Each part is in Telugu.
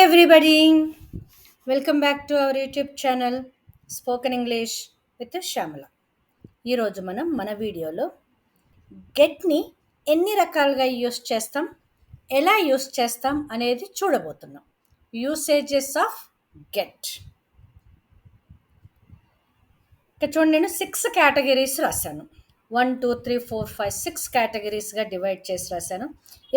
everybody, welcome back to our YouTube channel Spoken English with Shamala. ఈరోజు మనం మన వీడియోలో గెట్ని ఎన్ని రకాలుగా యూస్ చేస్తాం, ఎలా యూస్ చేస్తాం అనేది చూడబోతున్నాం. Usages of get. ఇక్కడ చూడండి, నేను 6 కేటగిరీస్ రాశాను. 1 2 3 4 5 6 కేటగిరీస్గా డివైడ్ చేసి రాశాను.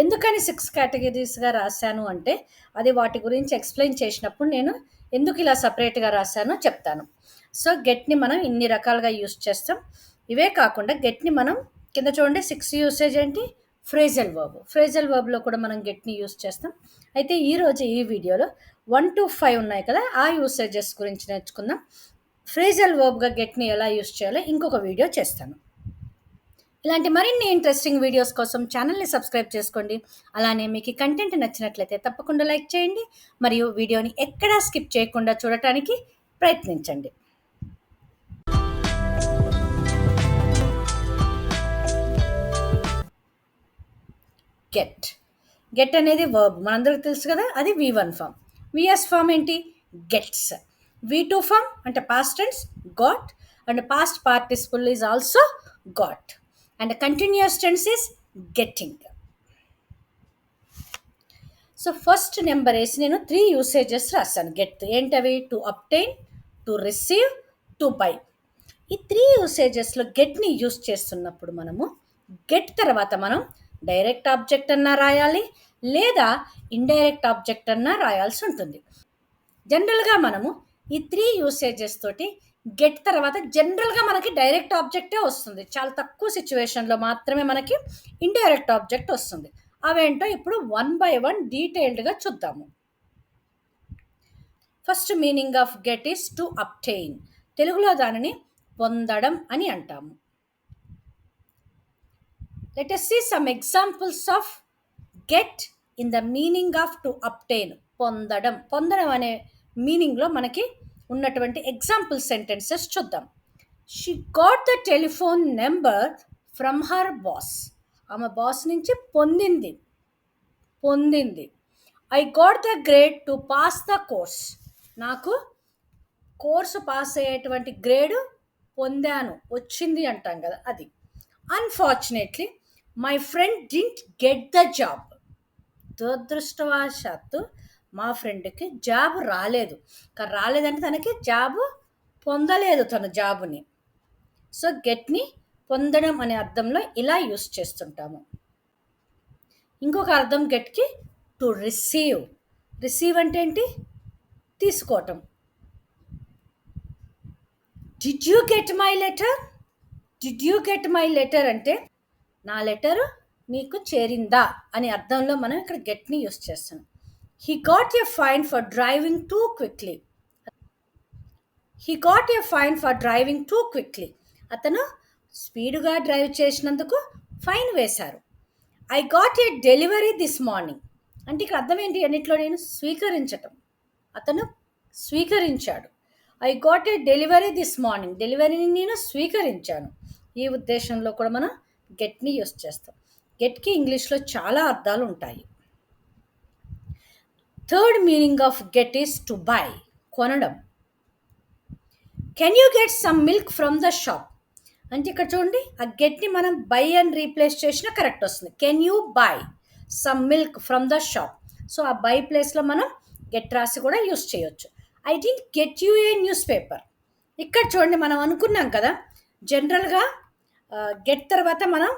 ఎందుకని 6 కేటగిరీస్గా రాశాను అంటే అది వాటి గురించి ఎక్స్ప్లెయిన్ చేసినప్పుడు నేను ఎందుకు ఇలా సపరేట్గా రాశానో చెప్తాను. సో గెట్ని మనం ఇన్ని రకాలుగా యూస్ చేస్తాం. ఇవే కాకుండా గెట్ని మనం కింద చూడండి 6 యూసేజ్ ఏంటి, ఫ్రేజల్ వర్బ్. ఫ్రేజల్ వర్బ్లో కూడా మనం గెట్ని యూస్ చేస్తాం. అయితే ఈరోజు ఈ వీడియోలో 1 to 5 ఉన్నాయి కదా, ఆ యూసేజెస్ గురించి నేర్చుకుందాం. ఫ్రేజల్ వర్బ్గా గెట్ని ఎలా యూస్ చేయాలో ఇంకొక వీడియో చేస్తాను. ఇలాంటి మరిన్ని ఇంట్రెస్టింగ్ వీడియోస్ కోసం ఛానల్ని సబ్స్క్రైబ్ చేసుకోండి. అలానే మీకు కంటెంట్ నచ్చినట్లయితే తప్పకుండా లైక్ చేయండి మరియు వీడియోని ఎక్కడా స్కిప్ చేయకుండా చూడటానికి ప్రయత్నించండి. గెట్ అనేది వర్బ్, మనందరికీ తెలుసు కదా, అది V1 ఫామ్. విఎస్ ఫామ్ ఏంటి, గెట్స్. V2 ఫామ్ అంటే past tense got, and past participle is also got, and continuous tense is getting. So first number వేసి నేను 3 యూసేజెస్ రాశాను గెట్. ఏంటవి, to obtain, to receive, to buy. ఈ 3 యూసేజెస్లో గెట్ని యూస్ చేస్తున్నప్పుడు మనము గెట్ తర్వాత మనం డైరెక్ట్ ఆబ్జెక్ట్ అన్నా రాయాలి, లేదా ఇండైరెక్ట్ ఆబ్జెక్ట్ అన్నా రాయాల్సి ఉంటుంది. జనరల్గా మనము ఈ 3 యూసేజెస్ తోటి గెట్ తర్వాత జనరల్గా మనకి డైరెక్ట్ ఆబ్జెక్టే వస్తుంది. చాలా తక్కువ సిచ్యువేషన్లో మాత్రమే మనకి ఇండైరెక్ట్ ఆబ్జెక్ట్ వస్తుంది. అవేంటో ఇప్పుడు 1 by 1 డీటెయిల్డ్గా చూద్దాము. First meaning of get is to obtain. తెలుగులో దానిని పొందడం అని అంటాము. Let us see some examples of get in the meaning of to obtain. పొందడం అనే మీనింగ్లో మనకి ఉన్నటువంటి ఎగ్జాంపుల్ సెంటెన్సెస్ చూద్దాం. She got the telephone number from her boss. ఆమె బాస్ నుంచి పొందింది. I got the grade to pass the course. నాకు కోర్సు పాస్ అయ్యేటువంటి గ్రేడ్ పొందాను, వచ్చింది అంటాం కదా, అది. Unfortunately my friend didn't get the job. దురదృష్టవశాత్తు మా ఫ్రెండ్కి జాబ్ రాలేదు. రాలేదంటే తనకి జాబ్ పొందలేదు, తను జాబుని. సో గెట్ని పొందడం అనే అర్థంలో ఇలా యూస్ చేస్తుంటాము. ఇంకొక అర్థం గెట్కి టు రిసీవ్. రిసీవ్ అంటే ఏంటి, తీసుకోవటం. Did you get my letter? Did you get my letter అంటే నా లెటరు నీకు చేరిందా అని అర్థంలో మనం ఇక్కడ గెట్ని యూస్ చేస్తాం. He got a fine for driving too quickly. అతను స్పీడుగా డ్రైవ్ చేసినందుకు ఫైన్ వేశారు. I got a delivery this morning అంటే ఇక్కడ అర్థం ఏంటి, అన్నిట్లో నేను స్వీకరించటం. అతను స్వీకరించాడు. I got a delivery this morning, డెలివరీని నేను స్వీకరించాను. ఈ ఉద్దేశంలో కూడా మనం గెట్ని యూస్ చేస్తాం. గెట్కి ఇంగ్లీష్లో చాలా అర్థాలు ఉంటాయి. Third meaning of get is to buy, కొనడం. Can you get some milk from the shop అంటే ఇక్కడ చూడండి, ఆ గెట్ని మనం బై అని రీప్లేస్ చేసినా కరెక్ట్ వస్తుంది. Can you by some milk from the shop. So ఆ బై ప్లేస్లో మనం గెట్ రాసి కూడా యూస్ చేయొచ్చు. I didn't get you a news paper. ఇక్కడ చూడండి, మనం అనుకున్నాం కదా, జనరల్గా గెట్ తర్వాత మనం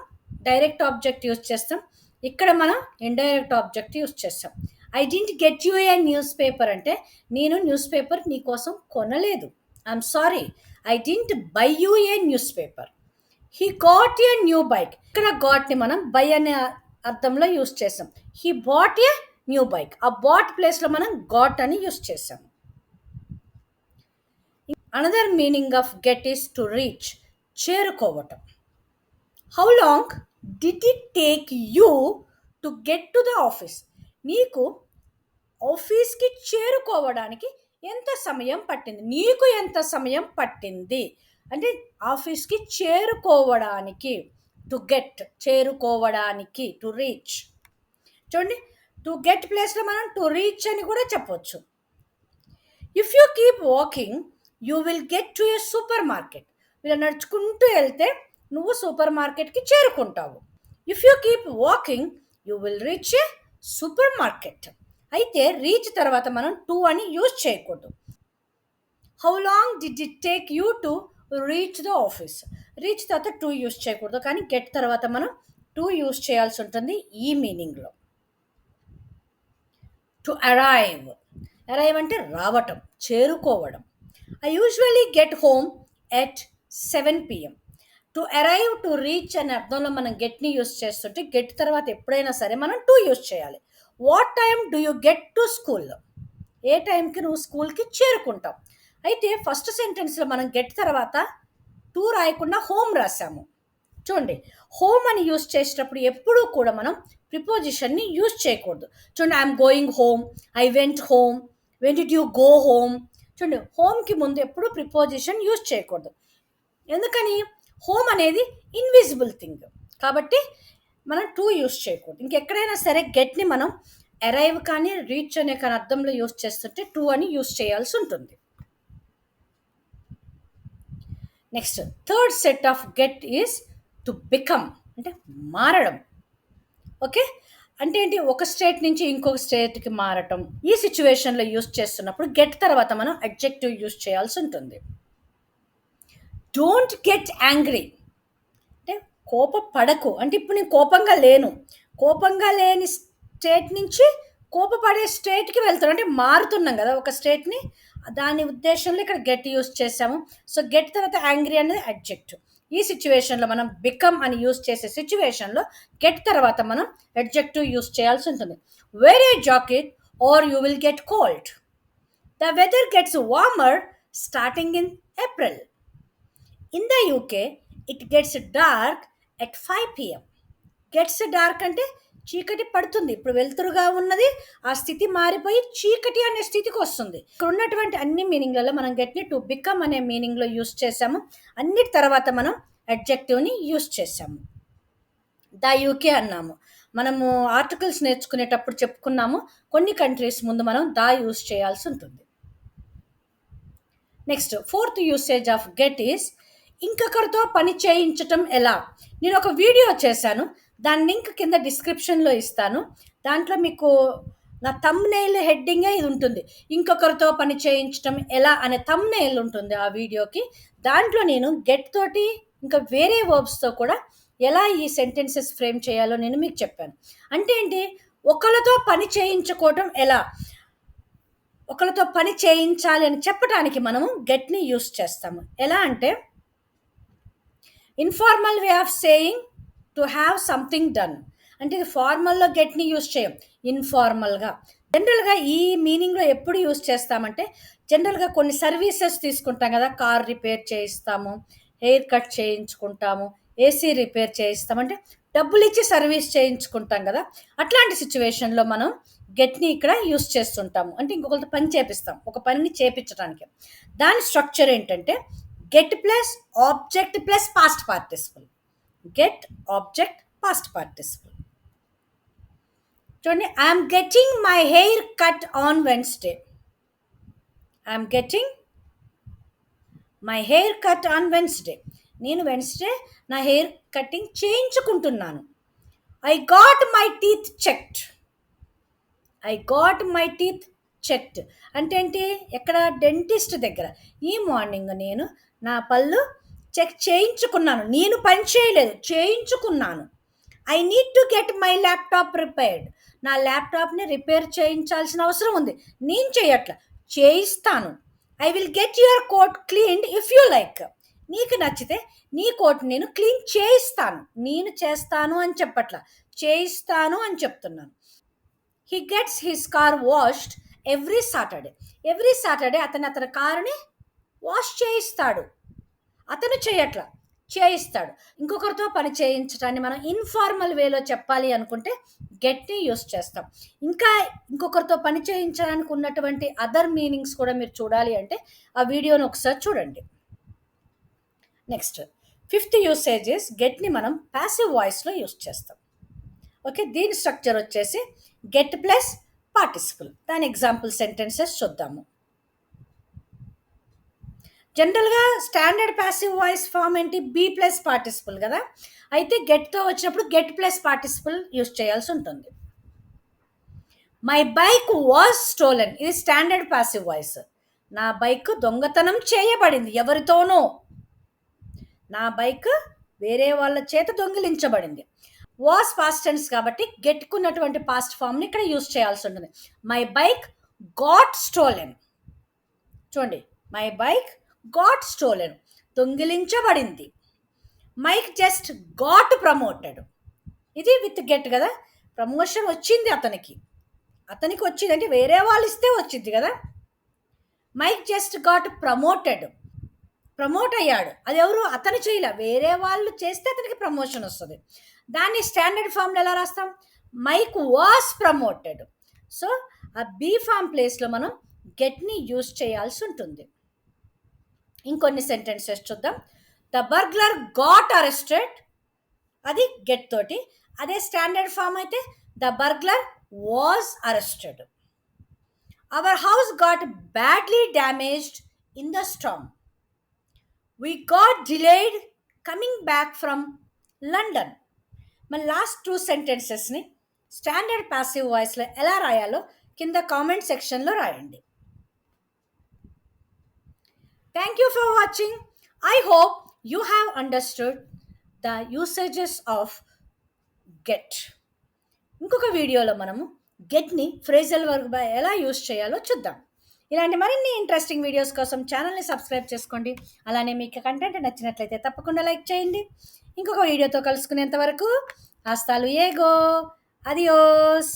డైరెక్ట్ ఆబ్జెక్ట్ యూస్ చేస్తాం. ఇక్కడ మనం ఇండైరెక్ట్ ఆబ్జెక్ట్ యూస్ చేస్తాం. I didn't get you a newspaper అంటే నేను న్యూస్ పేపర్ నీకోసం కొనలేదు. I'm sorry, I didn't buy you a newspaper. He got a new bike. ఇక్కడ గాట్ని మనం బై అనే అర్థంలో యూస్ చేస్తాం. He bought a new bike, ఆ బాట్ ప్లేస్లో మనం గాట్ అని యూస్ చేస్తాం. Another meaning of get is to reach, చేరుకోవటం. How long did it take you to get to the office? నీకు ఆఫీస్కి చేరుకోవడానికి ఎంత సమయం పట్టింది? నీకు ఎంత సమయం పట్టింది అంటే ఆఫీస్కి చేరుకోవడానికి, టు గెట్, చేరుకోవడానికి, టు రీచ్. చూడండి, టు గెట్ ప్లేస్లో మనం టు రీచ్ అని కూడా చెప్పొచ్చు. If you keep walking you will get to a supermarket. ఇలా నడుచుకుంటూ వెళ్తే నువ్వు సూపర్ మార్కెట్కి చేరుకుంటావు. If you keep walking you will reach a supermarket. అయితే రీచ్ తర్వాత మనం టు అని యూజ్ చేయకూడదు. How long did it take you to reach the office. Reach తర్వాత టు యూజ్ చేయకూడదు, కానీ గెట్ తర్వాత మనం టు యూజ్ చేయాల్సి ఉంటుంది ఈ మీనింగ్లో. To arrive. అరైవ్ అంటే రావటం, చేరుకోవడం. I usually get home at 7 PM. To arrive, to reach అనే అర్థంలో మనం గెట్ని యూజ్ చేస్తుంటే గెట్ తర్వాత ఎప్పుడైనా సరే మనం టు యూజ్ చేయాలి. What time do you get to school. ఏ టైంకి నువ్వు స్కూల్కి చేరుకుంటావు. అయితే ఫస్ట్ సెంటెన్స్లో మనం గెట్ తర్వాత టు రాయకుండా హోమ్ రాసాము. చూడండి, హోమ్ అని యూజ్ చేసేటప్పుడు ఎప్పుడూ కూడా మనం ప్రిపోజిషన్ని యూజ్ చేయకూడదు. చూడండి, I'm going home, I went home, when did you go home. చూడండి, హోమ్కి ముందు ఎప్పుడు ప్రిపోజిషన్ యూజ్ చేయకూడదు. ఎందుకని? హోమ్ అనేది ఇన్విజిబుల్ థింగ్ కాబట్టి మనం టు యూజ్ చేయకూడదు. ఇంకెక్కడైనా సరే గెట్ని మనం అరైవ్ కానీ రీచ్ అనే కానీ అర్థంలో యూజ్ చేస్తుంటే టు అని యూజ్ చేయాల్సి ఉంటుంది. Next third set of get is to become, అంటే మారడం. ఓకే, అంటే ఏంటి? ఒక స్టేట్ నుంచి ఇంకొక స్టేట్కి మారటం. ఈ సిచ్యువేషన్లో యూజ్ చేస్తున్నప్పుడు గెట్ తర్వాత మనం అడ్జెక్టివ్ యూజ్ చేయాల్సి ఉంటుంది. డోంట్ గెట్ యాంగ్రీ అంటే కోపపడకు. అంటే ఇప్పుడు నేను కోపంగా లేను, కోపంగా లేని స్టేట్ నుంచి కోపపడే స్టేట్కి వెళ్తాను, అంటే మారుతున్నాం కదా ఒక స్టేట్ని, దాని ఉద్దేశంలో ఇక్కడ గెట్ యూజ్ చేసాము. సో గెట్ తర్వాత యాంగ్రీ అనేది అడ్జెక్టివ్. ఈ సిచ్యువేషన్లో మనం బికమ్ అని యూజ్ చేసే సిచ్యువేషన్లో గెట్ తర్వాత మనం అడ్జెక్టివ్ యూజ్ చేయాల్సి ఉంటుంది. Wear a jacket or you will get cold. The weather gets warmer starting in April. In the UK it gets dark at 5 PM. Gets dark అంటే చీకటి పడుతుంది. ఇప్పుడు వెలుతురుగా ఉన్నది, ఆ స్థితి మారిపోయి చీకటి అనే స్థితికి వస్తుంది. ఇక్కడ ఉన్నటువంటి అన్ని మీనింగ్లలో మనం గెట్ని టు బికమ్ అనే మీనింగ్లో యూజ్ చేసాము. అన్నిటి తర్వాత మనం అడ్జెక్టివ్ని యూజ్ చేసాము. ద యూకే అన్నాము. మనము ఆర్టికల్స్ నేర్చుకునేటప్పుడు చెప్పుకున్నాము, కొన్ని కంట్రీస్ ముందు మనం ద యూజ్ చేయాల్సి ఉంటుంది. Next fourth usage of get is ఇంకొకరితో పని చేయించటం ఎలా. నేను ఒక వీడియో చేశాను, దాని లింక్ కింద డిస్క్రిప్షన్లో ఇస్తాను. దాంట్లో మీకు నా థంబ్నెయిల్ హెడ్డింగే ఇది ఉంటుంది, ఇంకొకరితో పని చేయించటం ఎలా అనే థంబ్నెయిల్ ఉంటుంది ఆ వీడియోకి. దాంట్లో నేను గెట్ తోటి ఇంకా వేరే వర్బ్స్తో కూడా ఎలా ఈ సెంటెన్సెస్ ఫ్రేమ్ చేయాలో నేను మీకు చెప్పాను. అంటే ఏంటి? ఒకరితో పని చేయించుకోవటం ఎలా, ఒకరితో పని చేయించాలి అని చెప్పడానికి మనము గెట్ని యూస్ చేస్తాము. ఎలా అంటే informal way of saying to have something done. అంటే ఇది ఫార్మల్లో గెట్ని యూస్ చేయం, ఇన్ఫార్మల్గా. జనరల్గా ఈ మీనింగ్లో ఎప్పుడు యూస్ చేస్తామంటే జనరల్గా కొన్ని సర్వీసెస్ తీసుకుంటాం కదా, కార్ రిపేర్ చేయిస్తాము, హెయిర్ కట్ చేయించుకుంటాము, ఏసీ రిపేర్ చేయిస్తాం, అంటే డబ్బులు ఇచ్చి సర్వీస్ చేయించుకుంటాం కదా. అట్లాంటి సిచ్యువేషన్లో మనం గెట్ని ఇక్కడ యూస్ చేస్తుంటాము. అంటే ఇంకొకరితో పని చేపిస్తాం, ఒక పనిని చేపించడానికి. దాని స్ట్రక్చర్ ఏంటంటే get plus object plus past participle. Get object past participle. చూడండి, I'm getting my hair cut on Wednesday. I'm getting my hair cut on Wednesday. నేను వెన్స్డే నా హెయిర్ కటింగ్ చేయించుకుంటున్నాను. I got my teeth checked. I got my teeth checked అంటే ఏంటి? ఎక్కడ? డెంటిస్ట్ దగ్గర. ఈ మార్నింగ్ నేను నా పళ్ళు చెక్ చేయించుకున్నాను. నేను పని చేయలేదు, చేయించుకున్నాను. I need to get my laptop repaired. నా ల్యాప్టాప్ని రిపేర్ చేయించాల్సిన అవసరం ఉంది, నేను చేయట్లా, చేయిస్తాను. I will get your coat cleaned if you like. నీకు నచ్చితే నీ కోట్ నేను క్లీన్ చేయిస్తాను. నేను చేస్తాను అని చెప్పట్లా, చేయిస్తాను అని చెప్తున్నాను. He gets his car washed every Saturday. Every Saturday అతని కారుని వాష్ చేయిస్తాడు. అతను చేయట్లా, చేయిస్తాడు. ఇంకొకరితో పని చేయించడాన్ని మనం ఇన్ఫార్మల్ వేలో చెప్పాలి అనుకుంటే గెట్ని యూస్ చేస్తాం. ఇంకా ఇంకొకరితో పని చేయించడానికి ఉన్నటువంటి అదర్ మీనింగ్స్ కూడా మీరు చూడాలి అంటే ఆ వీడియోని ఒకసారి చూడండి. నెక్స్ట్ ఫిఫ్త్ యూసేజెస్ గెట్ని మనం ప్యాసివ్ వాయిస్లో యూస్ చేస్తాం. ఓకే, దీని స్ట్రక్చర్ వచ్చేసి గెట్ ప్లస్ పార్టిసిపుల్. దాని ఎగ్జాంపుల్ సెంటెన్సెస్ చూద్దాము. జనరల్గా స్టాండర్డ్ ప్యాసివ్ వాయిస్ ఫామ్ ఏంటి? బీ ప్లస్ పార్టిసిపుల్ కదా. అయితే గెట్తో వచ్చినప్పుడు గెట్ ప్లస్ పార్టిసిపుల్ యూస్ చేయాల్సి ఉంటుంది. మై బైక్ వాజ్ స్టోలెన్, ఇది స్టాండర్డ్ ప్యాసివ్ వాయిస్. నా బైక్ దొంగతనం చేయబడింది. ఎవరితోనో, నా బైక్ వేరే వాళ్ళ చేత దొంగిలించబడింది. వాస్ పాస్ట్ టెన్స్ కాబట్టి గెట్కున్నటువంటి పాస్ట్ ఫామ్ని ఇక్కడ యూస్ చేయాల్సి ఉంటుంది. My bike got stolen. చూడండి, మై బైక్ గాట్ స్టోలెన్, దొంగిలించబడింది. మైక్ జస్ట్ గాట్ ప్రమోటెడ్, ఇది విత్ గెట్ కదా. ప్రమోషన్ వచ్చింది అతనికి వచ్చింది అంటే వేరే వాళ్ళు ఇస్తే వచ్చింది కదా. Mike just got promoted, promote అయ్యాడు. అది ఎవరు? అతను చేయలే, వేరే వాళ్ళు చేస్తే అతనికి ప్రమోషన్ వస్తుంది. దాన్ని స్టాండర్డ్ ఫామ్లో ఎలా రాస్తాం? Mike was promoted. సో ఆ బీ ఫామ్ ప్లేస్లో మనం గెట్ని యూస్ చేయాల్సి ఉంటుంది. ఇంకొన్ని సెంటెన్సెస్ చూద్దాం. ద బర్గ్లర్ గాట్ అరెస్టెడ్, అది గెట్ తోటి. అదే స్టాండర్డ్ ఫామ్ అయితే the burglar was arrested. Our house got badly damaged in the storm. We got delayed coming back from London. మన లాస్ట్ 2 సెంటెన్సెస్ని స్టాండర్డ్ ప్యాసివ్ వాయిస్లో ఎలా రాయాలో కింద కామెంట్ సెక్షన్లో రాయండి. Thank you for watching. I hope you have understood the usages of get. ఇంకొక వీడియోలో మనము గెట్ని ఫ్రేజల్ వర్బ్ ఎలా యూస్ చేయాలో చూద్దాం. ఇలాంటి మరిన్ని ఇంట్రెస్టింగ్ వీడియోస్ కోసం ఛానల్ని సబ్స్క్రైబ్ చేసుకోండి. అలానే మీకు కంటెంట్ నచ్చినట్లయితే తప్పకుండా లైక్ చేయండి. ఇంకొక వీడియోతో కలుసుకునేంత వరకు హస్తా లూయేగో, అదియోస్.